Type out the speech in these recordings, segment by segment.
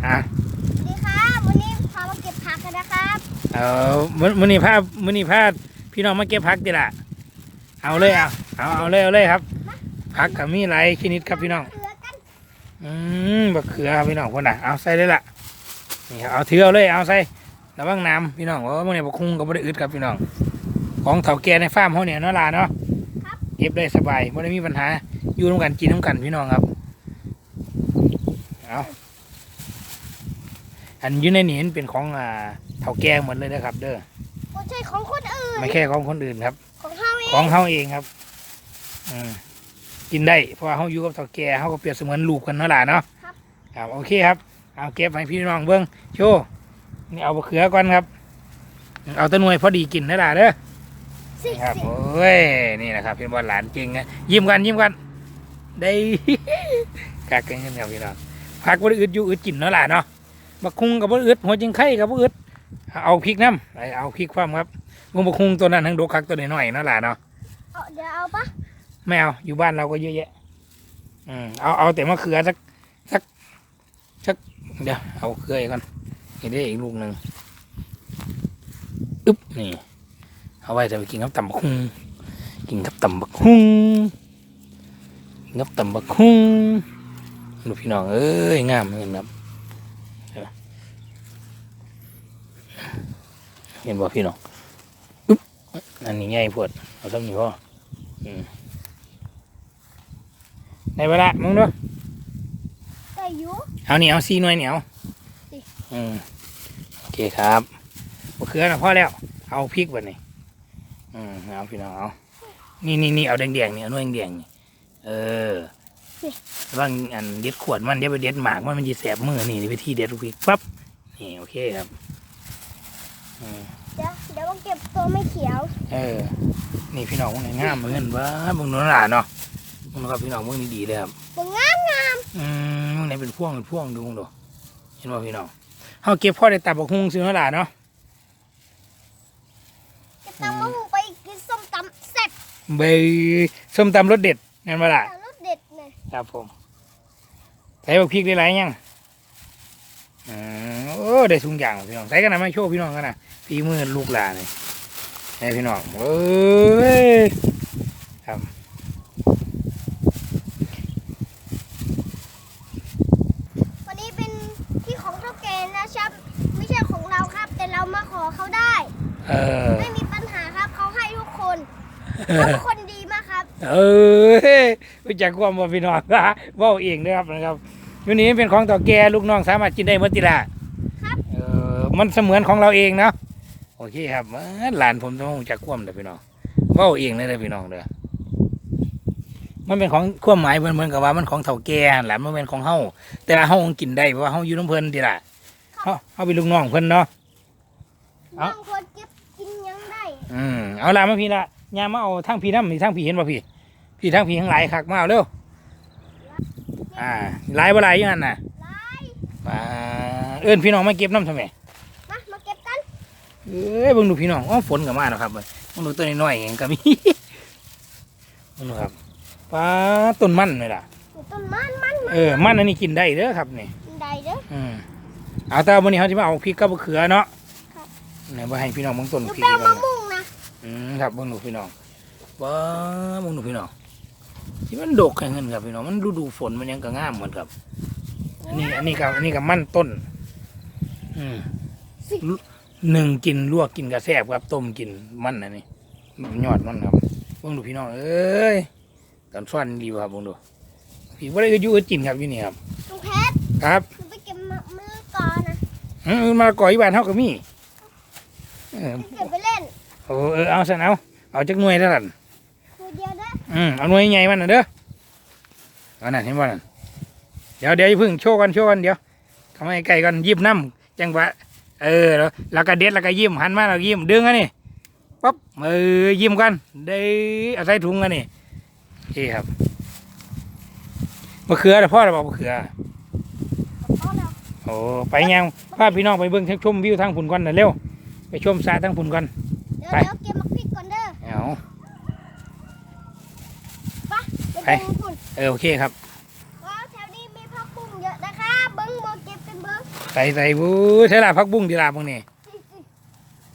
อ่ะสวัสดีครับวันนี้พามาเก็บผักกันนะครับมื้อนี้พาพี่น้องมาเก็บผักดิล่ะเอาเลยเอาเลยครับผักกับมีหลายชนิดครับพี่น้องเกลือกัน บักเขือครับพี่น้องคนน่ะเอาใส่เลยล่ะนี่เอาถือเอาเลยเอาใส่ระวังน้ำพี่น้องว่ามื้อนี้บักคุ้งก็บ่ได้อึดครับพี่น้องของเฒ่าแก่ในฟาร์มเขาเนี่ยเนาะล่ะเนาะเก็บได้สบายไม่ได้มีปัญหาอยู่ร่วมกันกินร่วมกันพี่น้องครับเอาอันอยู่ในนี้เป็นของเฒ่าแก่หมดเลยนะครับเด้อ ไม่ใช่ของคนอื่น ไม่แค่ของคนอื่นครับ ของเฮาเอง ของเฮาเองครับกินได้เพราะว่าเฮาอยู่กับเฒ่าแก่เฮาก็เปรียบเสมือนลูกกันเนาะล่ะเนาะครับโอเคครับเอาเก็บให้พี่น้องเบิ้งโชว์นี่เอาบะเขือก่อนครับเอาต้นหน่วยพอดีกินนะล่ะเด้อนี่ครับโอ้ยนี่นะครับเป็นบอลหลานจริงนะยิ้มกันได้ กักกันเงินครับพี่น้องผักบ่ได้อึดอยู่อึดกินเนาะล่ะเนาะบักคุงกับบ่อึดหัวจิงไข่กับบ่อึดเอาพริกน้ำเอาพริกความครับบักคุงตัวนั้นทั้งดกคักตัวน้อยๆเนาะล่ะเนาะ เดี๋ยวเอาปะ ไม่เอาอยู่บ้านเราก็เยอะแยะเอาแต่มะเขือสักเดี๋ยวเอาเกลือก่อนนี่ได้อีกลูกหนึ่งอึ๊บนี่เอาไว้จะไปกินกับตำบักหุ่งกินกับตำบักหุ่งดูพี่น้องเอ้ยงามเห็นครับเห็นบ่พี่น้องอึ๊บอันนี้ง่ายพวดเอาสักหน่อยพ่อในเวลามึงดู ได้อยู่ เอาเหนียวซีหน่อยเหนียวโอเคครับมะเขือนะพอแล้วเอาพริกแบบนี้เอาพี่น้องเอานี่เอาแดงนี่เอาหน่วยแดงนี่บางอันเด็ดขวดมันเด็ดไปเด็ดหมากมันจะแสบมือนี่วิธีเด็ดพริกปั๊บนี่โอเคครับเดี๋ยวมาเก็บตัวไม่เขียวนี่พี่น้องพวกนี้งามเหมือนว่ามึงนู้นหลานเนาะมึงครับพี่น้องมึงนี่ดีเลยครับมึงงามมึงไหนเป็นพ่วงดูมึงดูเห็นว่าพี่น้องเขาเก็บพ่อได้ตับบักฮุงซื้อเท่าไหร่เนาะจะตำมะฮุงไปกินส้มตำแซ่บใบส้มตำรสเด็ดนั่นมาละรสเด็ดเลยครับผมใส่บักพริกได้หลายยังโอ้ได้ทุกอย่างพี่น้องใส่กันนะมาโชว์พี่น้องกันนะฝีมือลูกหลานเลยให้พี่น้องครับวันนี้เป็นที่ของเท่าแก่นะครับไม่ใช่ของเราครับแต่เรามาขอเขาได้ไม่มีปัญหาครับเขาให้ทุกคนเขาเป็นคนดีมากครับรู้จักความว่าพี่น้องนะว่าเองนะครับวันนี้เป็นของต่อแก่ลูกน้องสามารถกินได้เมื่อติละครับมันเสมือนของเราเองเนาะโอเคครับหลานผมต้องรู้จักความเด้อพี่น้องว่าเองเลยพี่น้องเด้อมันเป็นของความหมายเหมือนกับว่ามันของเฒ่าแก่หลานมันเป็นของเฮาแต่เฮากินได้เพราะว่าเฮาอยู่น้ำเพลินติละเฮาเป็นลูกน้องเพิ่นเนาะบางคนเก็บกินยังได้เอาละมาพี่ละยามาเอาทั้งพี่น้ำมีทั้งพี่เห็นป่ะพี่ทั้งพี่ทั้งหลายคักมาเอาเร็วหลายบ่หลายอยู่นั่นน่ะเอิ้นพี่น้องมาเก็บน้ำทำไมมาเก็บกันเบิ่งดูพี่น้องฝนกับมาแล้วครับเบิ่งดูตัวน้อยๆเองก็มีเบิ่งดูครับปลาต้นมันเลยล่ะต้นมันมันอันนี้กินได้เด้อครับนี่กินได้เด้อเอาแต่วันนี้เขาจะมาเอาพริกกับมะเขือเนาะเนี่ยมาให้พี่น้องเบิ่งต้นพริกกันมะม่วงนะครับเบิ่งดูพี่น้องว้าเบิ่งดูพี่น้องที่มันดกแค่เงินครับพี่น้องมันดูฝนมันยังก็งามเหมือนกับอันนี้กับมันต้นหนึ่งกินลวกกินกระแซบครับต้มกินมันอันนี้ยอดมันครับเบิ่งดูพี่น้องตอนซ้อนดีครับเบิ่งดูพี่ว่าได้อยู่กินครับอยู่นี่ครับลุงเพชรครับไปเก็บมะก่อนนะมาก่อยบ้านเท่ากับมีเก็บไปเล่นเอาซะเอาจักหน่วยแล้วกันตัวเดียวเด้อเอาหน่วยใหญ่มันน่ะเด้อเอานั่นเห็นบ่นั่นเดี๋ยวอย่าพึ่งโชว์กันเดี๋ยวทำให้ไก่กันยิ้มน้ำจังหวะแล้วก็เด็ดแล้วก็ยิ้มหันมาแล้วยิ้มดึงอันนี้ปั๊บยิ้มกันได้เอาใส่ถุงอันนี้โอเคครับมะเขือพ่อเราบอกมะเขือไปยังพาพี่น้องไปเบิ่งชมวิวทางผุนก่อนน่ะเร็วไปชมสระทางผุนก่อนไปเก็บมะพริกก่อนเด้อไปโอเคครับว้าวแถวนี้มีผักบุ้งเยอะนะคะเบิ้งมาเก็บกันเบิ้ง ใส่บู๊ใช่ละพักบุ้งดีละพวกนี้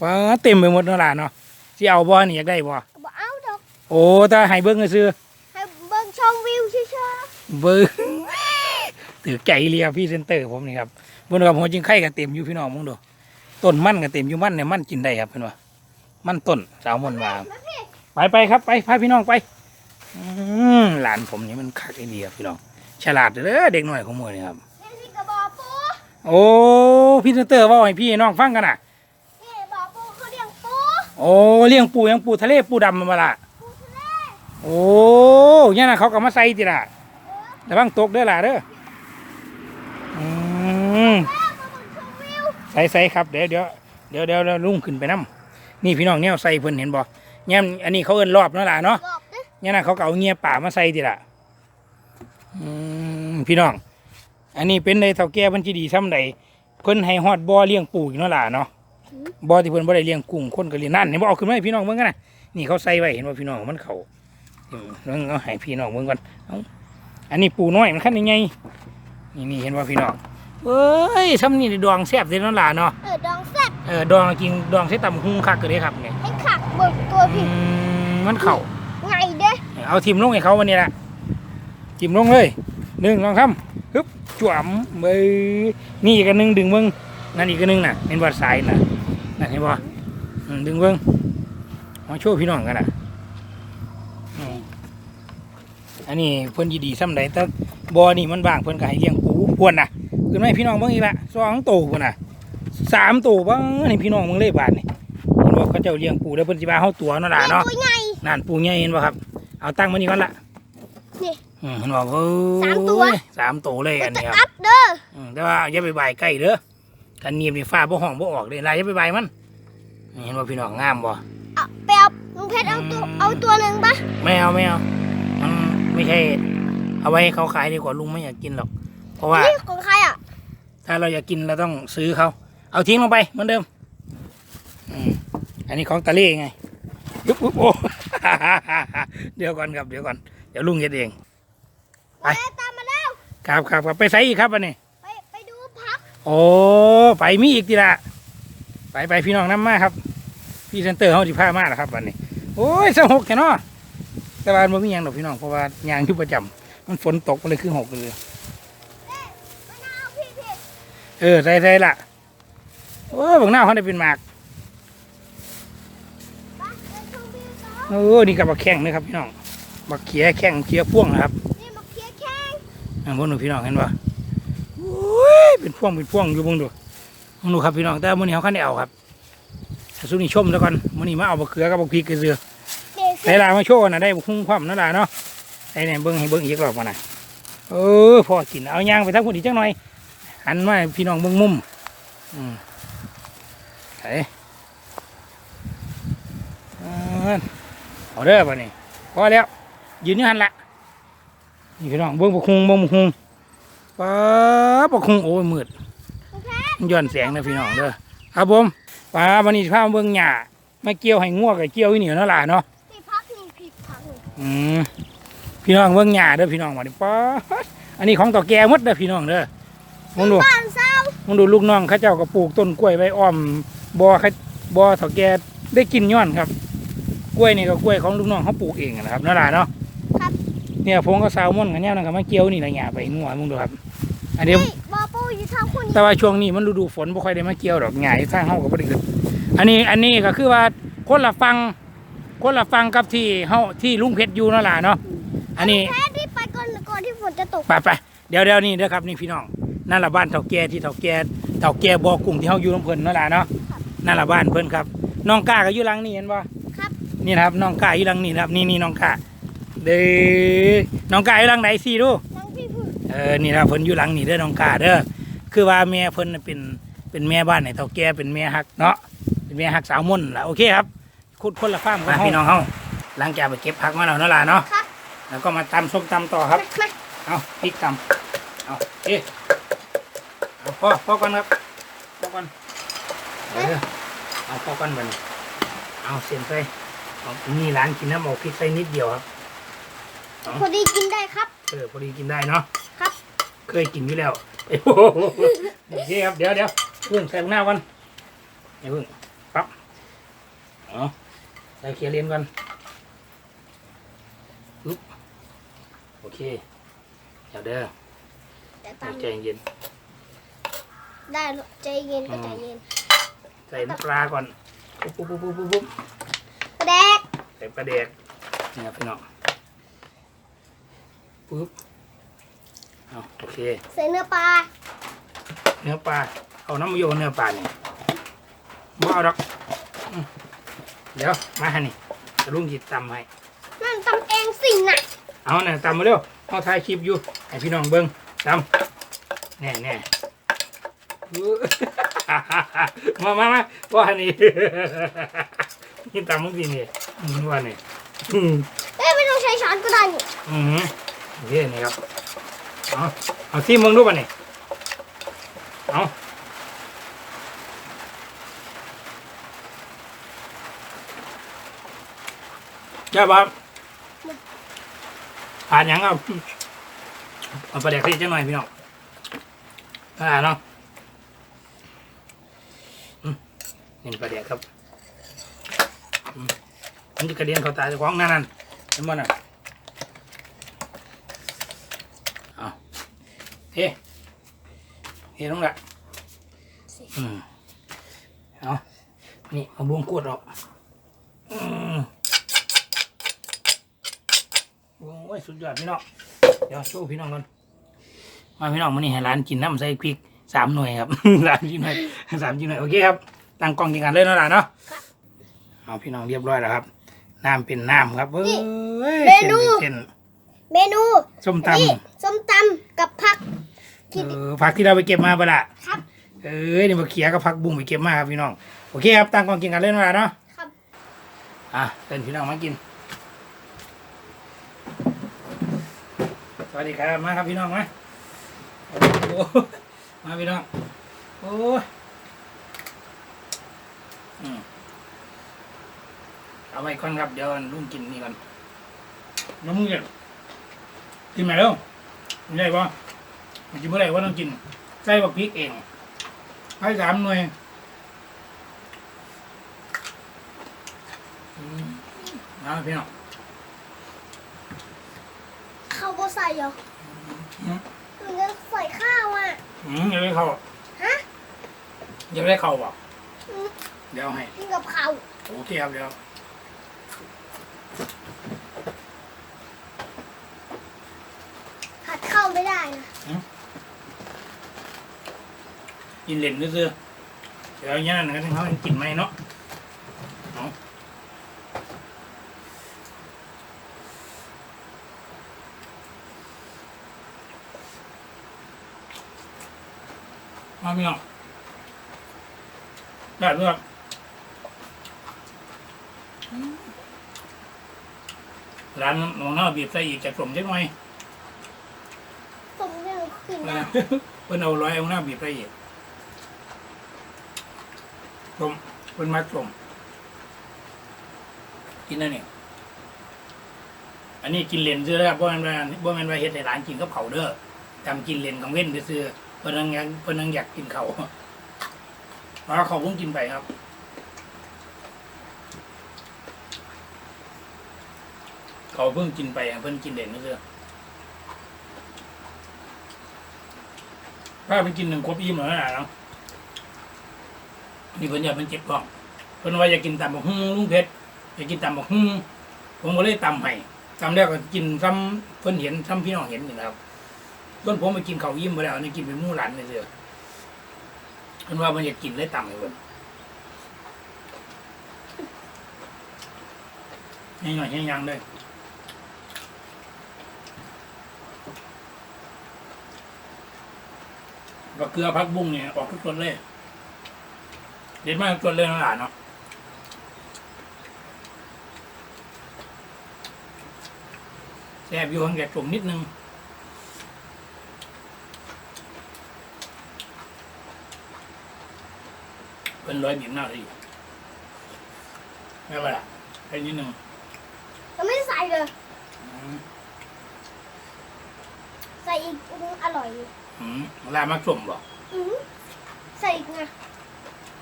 ว้าเต็มไปหมดนั่นล่ะเนาะที่เอาบ่นี่อยากได้บ่ บ่เอาดอก โอ้ถ้าให้เบิ้งก็ซื้อ ให้เบิ่งชมวิวเฉย เบิ้งถือใจเรียพี่เซนเตอร์ผมนี่ครับบนกับหัวจิงไข่ก็เต็มอยู่พี่น้องมึงดูต้นมันก็เต็มอยู่มันเนี่ยมันกินได้ครับเห็นป่ะมันต้นสาวมนต์ว่า ๆมาพี่ ไปครับไปพาพี่น้องไปหลานผมนี่มันคักไอเดียพี่น้องฉลาดเด้อเด็กหน่อยของมือนี่ครับ นี่กระบอกปู โอ้พี่เซนเตอร์ว่าให้พี่น้องฟังกันน่ะ นี่บ่อปูเขาเลี้ยงปู โอ้เลี้ยงปูยังปูทะเลปูดำมันมาละ ปูทะเล โอ้เนี่ยนะเขาก็มาใส่ติล่ะแต่บางตกเด้อล่ะเด้ออืม แล้วมาเบิ่งชมวิว ใส่ครับเดี๋ยวลุงขึ้นไปน้ำนี่พี่น้องเนี่ยใส่เพิ่นเห็นบ่เนี่ยอันนี้เขาเอิ้นรอบนั่นล่ะเนาะ บอกเด้อ เนี่ยนะเขาก็เอาเงียป่ามาใส่ติล่ะพี่น้องอันนี้เป็นในเท่าแก่เพิ่นสิดีซ้ำใดเพิ่นให้ฮอดบ่อเลี้ยงปูอีกเนาะล่ะเนาะบ่อที่เพิ่นบ่ได้เลี้ยงกุ้งคนก็เลี้ยงนั่นเห็นบ่เอาขึ้นมาให้พี่น้องเบิ่งกันน่ะนี่เขาใส่ไว้เห็นบ่พี่น้องมันเข้าเอาให้พี่น้องเบิ่งก่อนเอาอันนี้ปูน้อยมันคันยังไงนี่เห็นบ่พี่น้องเอ้ยซ้ำนี่ดองแซ่บเด้เนาะล่ะเนาะ ดองแซ่บ ดองกินดองใส่ตำหุงคักก็ได้ครับเนี่ย ให้ขักเบิ่งตัวพี่ มันเข่า ไงเด้อ เอาทิมลงให้เขาวันนี้ละทิมลงเลย1 2 3ฮึบจ่วมมือนี่อีกอันหนึงดึงเบิ้งนั่นอีกอันหนึงน่ะเห็นบอดสายน่ะนั่นเห็นบ่ดึงเบิ้งมาโชว์พี่น้องกันน่ะอันนี้เพิ่นดีๆซ้ำใดแต่บ่อนี่มันบางเพิ่นก็ให้เลี้ยงปูพวนน่ะขึ้นมาให้พี่น้องเบิ่งอีกละ2 ตัวพุ่นน่ะ3 ตัวบ้างนี่พี่น้องเบิ่งเลยบาดนี่เห็นบ่เขาเจ้าเลี้ยงปูแล้วเพิ่นสิว่าเฮาตัวเนาะล่ะเนาะ ตัวใหญ่ นั่นปูใหญ่เห็นบ่ครับเอาตั้งมานี่ก่อนละ นี่ เห็นบ่เอ้ย3 ตัวเลยอัน จะ นี้ครับ กัดเด้อ แต่ว่าอย่าไปบ่ายใกล้เด้อกันเนียบนี่ฟ้าบ่ห้องบ่ออกเลยลายอย่าไปบ่ายมันเห็นบ่พี่น้องงามบ่ เอาไปเอาลุงเพชรเอาตัวหนึ่งปะ ไม่เอามันไม่ใช่เอาไว้ให้เขาขายดีกว่าลุงไม่อยากกินหรอกเพราะว่า นี่ของใครอ่ะ ถ้าเราอยากกินเราต้องซื้อเขาเอาทิ้งลงไปเหมือนเดิมอันนี้ของตะเล่ไงยุบโอ้ เดี๋ยวก่อนครับเดี๋ยวลุงเฮ็ดเอง ไป ตามมาแล้ว ครับไปใส่อีกครับอันนี้ ไปดูพัก โอ้ไปมีอีกทีละไปพี่น้องน้ำมาครับพี่เซนเตอร์เขาสิพามาแล้วครับวันนี้โอ้ย16แค่เนาะแต่ว่ามันไม่มีหยังหรอกพี่น้องเพราะว่ายางอยู่ประจำมันฝนตกมันเลยคือ6เลย มะนาวพี่ ใส่ละโอ้บางหน้าเขาได้เป็นหมาก ไปเดินชมวิวต่อ โอ้นี่กับบักแข้งนะครับพี่น้องบักเขียแข้งเขียพ่วงนะครับ นี่มาเคลียร์แข้ง พวกหนูพี่น้องเห็นปะโอ้ยเป็นพ่วงอยู่เบงดูครับพี่น้องแต่มื้อนี้เขาคันได้เอาครับแต่สุนี้ชมแล้วก่อนมื้อนี้มาเอาบักเขือกับบักพริกกับเสือ เด็ก ใส่ลามาโชว์นะได้หุ้งความนั่นล่ะเนาะไอ้เนี่ยเบิ้งให้เบิ้งอีกรอบมาน่ะพอกินเอาย่างไปทั้งคนอีกจังหน่อยหันมาให้พี่น้องเบิ้งมุมไถเอาเด้อป่ะนี่พอแล้วยืนอยู่หันละนี่พี่น้องเบิ้งบักฮุงป๊าบักฮุงโอ้ยมืด ลุงเพชร ย้อนแสงนะพี่น้องเด้อครับผมป้าวันนี้พามาเบิ้งหญ้ามาเกี่ยวให้งัวกับเกี่ยวอีเหนียวนั่นล่ะเนาะ พี่พักนี่พี่พักนี่ พี่น้องเบิ่งหญ้าเด้อพี่น้องมาดิป๊าดอันนี้ของต่อแก่หมดเด้อพี่น้องเด้อมึงดู บ้านเศร้า ลูกน้องเขาเจ้าก็ปลูกต้นกล้วยไว้อ้อมบ่อต่อแก่ได้กินย้อนครับกล้วยนี่ก็กล้วยของลูกน้องเขาปลูกเองนะครับนั่นแหละเนาะ ครับ เนี่ยพงก็ซาวม่อนกันเนี่ยนะครับมาเกี่ยวนี่ละหญ้าไปงัวมึงดูครับอันนี้ นี่บอปูอยู่ทางคน แต่ว่าช่วงนี้มันฤดูฝนบ่ค่อยได้มาเกี่ยวดอกหญ้าที่ทางเฮาก็บ่ได้ขึ้นอันนี้ก็คือว่าคนละฟังกับที่ลุงเพชรอยู่นั่นแหละเนาะอันนี้ แพ้ที่ไปก่อนที่ฝนจะตก ไปเดี๋ยวนี่เด้อครับนี่พี่น้องนั่นละบ้านเฒ่าแก่ที่เฒ่าแก่บ่อกุ้งที่เฮาอยู่ลำเพิ่นนั่นแหละเนาะนั่นละบ้านเพิ่นครับน้องก้าก็อยู่หลังนี่เห็นบ่ ครับ นี่นะครับน้องก้าอยู่หลังนี่นะครับนี่น้องก้าเด้อน้องก้าอยู่หลังไหนสิดู น้องพี่พูด นี่นะเพิ่นอยู่หลังนี่เด้อน้องก้าเด้อคือว่าแม่เพิ่นน่ะเป็นแม่บ้านให้เฒ่าแก่เป็นแม่ฮักเนาะเป็นแม่ฮักสาวมุ่นล่ะโอเคครับคนละฟาร์มกับพี่น้องเฮาหลังจากไปเก็บผักมาแล้วนั่นล่ะเนาะ ครับ แล้วก็มาตำส้มตำต่อครับ มา เอาพริกตำเอาเอาพ่อก่อนครับพ่อก่อนเอาพ่อก่อนไปเอาเสียนใส่เอานี่ร้านกินน้ำเอาพริกใส่นิดเดียวครับ พอดีกินได้ครับ พอดีกินได้เนาะ ครับ เคยกินอยู่แล้ว โอเคครับเดี๋ยวเพิ่งใส่หน้าก่อนเพิ่งปั๊บใส่เขียเรียนก่อนลุกโอเคเดี๋ยวแต่ตาม ใจเย็น ได้ใจเย็นก็ใจเย็น ใส่น้ำปลาก่อนปุ๊บ กระแดก ใส่ปลาแดกนี่ครับพี่น้องปุ๊บโอเค ใส่เนื้อปลา เนื้อปลาเอาน้ำมันโยนเนื้อปลาเนี่ยบ่เอาดอกเดี๋ยวมาฮะนี่จะลุงจิตตำให้ นั่นตำเองสิน่ะ เอาเนี่ยตำมาเร็วเอาถ่ายคลิปอยู่ให้พี่น้องเบิ้งตำแน่ มาว่านี่ นี่ตำมึงสิเนี่ยว่านี่ ไม่ต้องใช้ช้อนก็ได้นี่ โอเคนี่ครับเอาซิมึงดูป่ะนี่เอาเจ้าบ้าผ่านยังเอาปลาแดกที่จังหน่อยพี่น้องเนาะนี่ปลาแดกครับมันจะกระเด็นเข้าตาเจ้าของนั่นเห็นบ่น่ะเอาเฮ้ลงละเอานี่มาบุ้งกวดออกโอ้ยสุดยอดพี่น้องเดี๋ยวโชว์พี่น้องก่อนมาพี่น้องมื้อนี้ให้ร้านกินน้ำใส่พริก3 หน่วยครับ 3 ชิ้นหน่วย3 ชิ้นหน่วยโอเคครับตั้งกล้องกินกันเลยเนาะล่ะเนาะเอาพี่น้องเรียบร้อยแล้วครับน้ำเป็นน้ำครับเเมนูส้มตำกับผักผักที่เราไปเก็บมาปะล่ะ ครับนี่มาเขียกับผักบุ้งไปเก็บมาครับพี่น้องโอเคครับตั้งกล้องกินกันเลยเนาะล่ะเนาะครับเป็นพี่น้องมากินสวัสดีครับมาครับพี่น้องมามาพี่น้องโอ้ยเอาไว้ก่อนครับเดี๋ยวลุงกินนี่ก่อนน้ำมึงกินไหมเร็วไม่ได้ป่ะกินเมื่อไหร่ว่าต้องกินใส่บักพริกเองให้3 หน่วยเอาพี่น้อง ข้าวโบใส่เหรอหนูจะใส่ข้าวอ่ะยังไม่เข้าฮะยังไม่ได้เข้าป่ะเดี๋ยวให้กินกับข้าวโอเคครับเดี๋ยวผัดข้าวไม่ได้นะกินเล่นซื่อเดี๋ยวย่านกันเขากินไหมเนาะมาพี่น้องได้เลือกร้านน้องน้าบีบใส่อีกจากสมเล็กน้อย ผมไม่รู้กินนะ เพิ่นเอาร้อยเอาหน้าบีบใส่อีกสมเพิ่นมาสมกินนั่นเนี่ยอันนี้กินเลนซื้อแล้วบ่แม่นว่าเฮ็ดให้ร้านกินกับเขาเด้อทำกินเลนของเว้นซื้อเพิ่นนั่งอยากกินเขาเพราะเขาเพิ่งกินไปครับเขาเพิ่งกินไปเพิ่นกินเด่นนี่คือถ้าไปกิน1 ครบอิ่มแล้วนะเนาะนี่เพิ่นอยากเป็นเจ็บท้องเพิ่นว่าอยากกินตำบักหุ่งลุงเพชรอยากกินตำบักหุ่งผมก็เลยตำให้ตำแล้วก็กินซ้ำเพิ่นเห็นซ้ำพี่น้องเห็นนี่นะครับต้นผมไปกินข้าวอิ่มไปแล้วนี่กินเป็นหมู่หลานเลยเด้อเพิ่นว่ามันอยากกินเลยตำให้เพิ่นหน่อยยังเลยก็เกลือพักบุ้งเนี่ยออกทุกตัวเลยเด็ดมากทุกตัวเลยนะหลานเนาะแซ่บอยู่ข้างแกะจุ่มนิดนึงเป็นร้อยบีบหน้าเลยไม่เป็นไรแค่นิดนึงก็ไม่ใส่เลยใส่อีกอร่อย ลามาส้มบ่ อือใส่อีกไง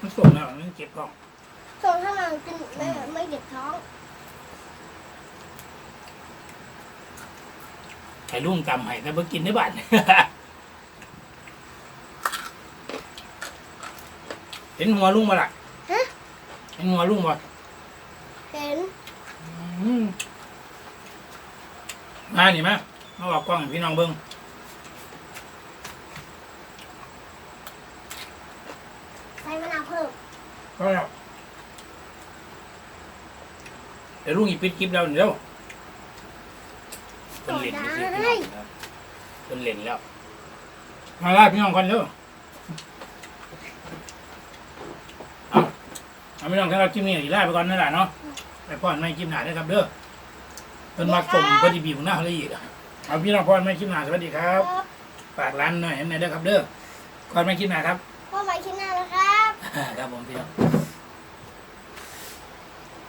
มันส้มแล้วมันเก็บท้อง ส่งข้างหลังกินไม่เจ็บท้อง ให้ลุงตำให้แต่เพิ่งกินได้บ้าน เห็นหัวลุงบ่ล่ะ ฮะ เห็นหัวลุงบ่ เห็น มานี่มาออกกล้องให้พี่น้องเบิ่ง ใส่มะนาวเพิ่ม ก็แล้วเดี๋ยวลุงอีกปิดคลิปแล้วเดี๋ยวเพิ่นเล่นอยู่ที่พี่น้องครับเพิ่นเล่นแล้วมาลาพี่น้องกันเด้อเอาพี่น้องถ้าเราคลิปนี้อีกลาไปก่อนนั่นแหละเนาะไปพ่อนไม่คลิปหน้าได้อครับเด้อเพิ่นมาส่งเพิ่นสิบีบหน้าเขาเลยอีกเอาพี่น้องพ่อนไม่คลิปหน้าสวัสดีครับ ฝากร้านหน่อยให้หน่อยเด้อครับเด้อก่อนไม่คลิปหน้าครับ พ่อใหม่ชิ้นหน้านะครับ ครับผมพี่น้อง